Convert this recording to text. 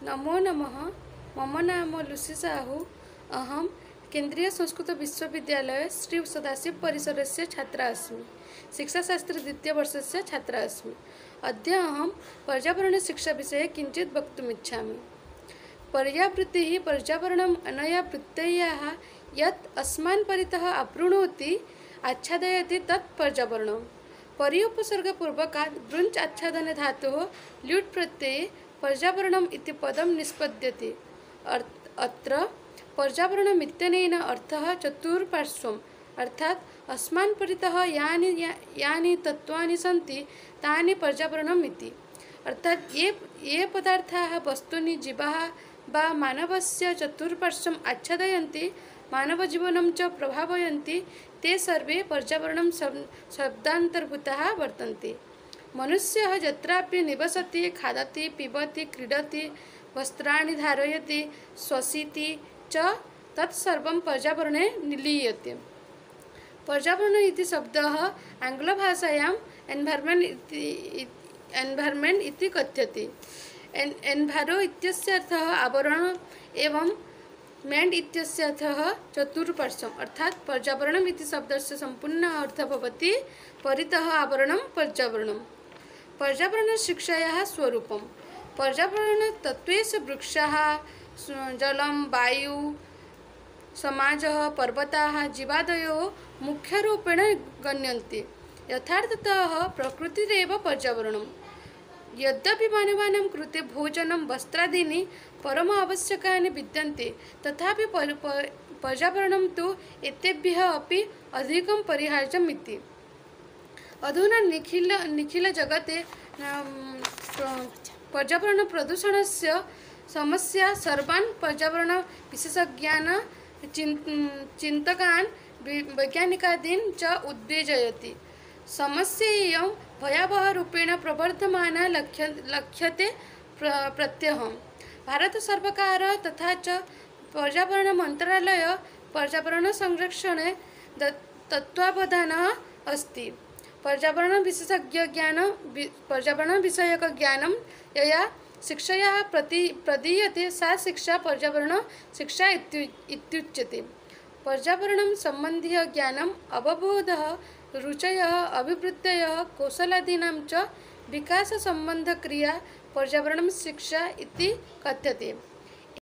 नमो नमः। मम नाम लुसी साहू। अहम केंद्रीय संस्कृत विश्वविद्यालय श्री सदाशिव परिसरस्य छात्रा अस्मि। शिक्षाशास्त्र द्वितीय वर्षस्य छात्रा अस्मि। अद्य अहम पर्यावरण शिक्षा विषये किंचित वक्तुमिच्छामि। पर्यावृत्तिः पर्यावरणम् अनया वृत्तयः यत् अस्मान् परितः आवृणोति आच्छादयति तत् पर्यावरणम्। परि उपसर्गपूर्वकात् वृञ्च आच्छादने धातुः ल्युट् प्रत्यये पर्यावरणम् इति पदं निष्पद्यते। अत्र पर्यावरणम् इत्यनेन अर्थः चतुर्पार्श्वम् अर्थात् अस्मान् परितः यानि तत्त्वानि सन्ति तानि पर्यावरणम् इति। अर्थात् ये पदार्थाः वस्तूनि जीवाः वा मानवस्य चतुर्पार्श्वम् आच्छादयन्ति मानवजीवनं च प्रभावयन्ति ते सर्वे पर्यावरणं शब्दान्तर्भूताः वर्तन्ते। मनुष्यः यत्रापि निवसति, खादति, पिबति, क्रीडति, वस्त्राणि धारयति, श्वसिति च तत्सर्वं पर्यावरणे निलीयते। पर्यावरण इति शब्दः आङ्ग्लभाषायां एन्वायरन्मेण्ट् इति कथ्यते। एन्वायरो इत्यस्य अर्थः आवरण एवं मेण्ट् इत्यस्य अर्थः चतुर्पार्श्वम् अर्थात् पर्यावरणम् इति शब्दस्य सम्पूर्णः अर्थः भवति परितः आवरणं पर्यावरणम्। पर्यावरणशिक्षायाः स्वरूपं पर्यावरणतत्त्वेषु वृक्षाः, जलं, वायु, समाजः, पर्वताः, जीवादयो मुख्यरूपेण गण्यन्ते। यथार्थतः प्रकृतिरेव पर्यावरणम्। यद्यपि मानवानां कृते भोजनं वस्त्रादीनि परम आवश्यकानि विद्यन्ते तथापि पर्यावरणं तु एतेभ्यः अपि अधिकं परिहार्यम् इति। अधुना निखिलजगते पर्यावरणप्रदूषणस्य समस्या सर्वान् पर्यावरणविशेषज्ञान् चिन्तकान् वैज्ञानिकादीन् च उद्वेजयति। समस्या इयं भयावहरूपेण प्रवर्धमाना लक्ष्यते प्रत्यहम्। भारतसर्वकारः तथा च पर्यावरणमन्त्रालयः पर्यावरणसंरक्षणे तत्त्वावधानः अस्ति। पर्यावरणविषयकज्ञानं यया शिक्षया प्रदीयते सा शिक्षा पर्यावरणशिक्षा इत्युच्यते। पर्यावरणं सम्बन्धीय ज्ञानम् अवबोधः रुचयः अभिवृद्धयः कौशलादीनां च विकाससम्बन्धक्रिया पर्यावरणशिक्षा इति कथ्यते।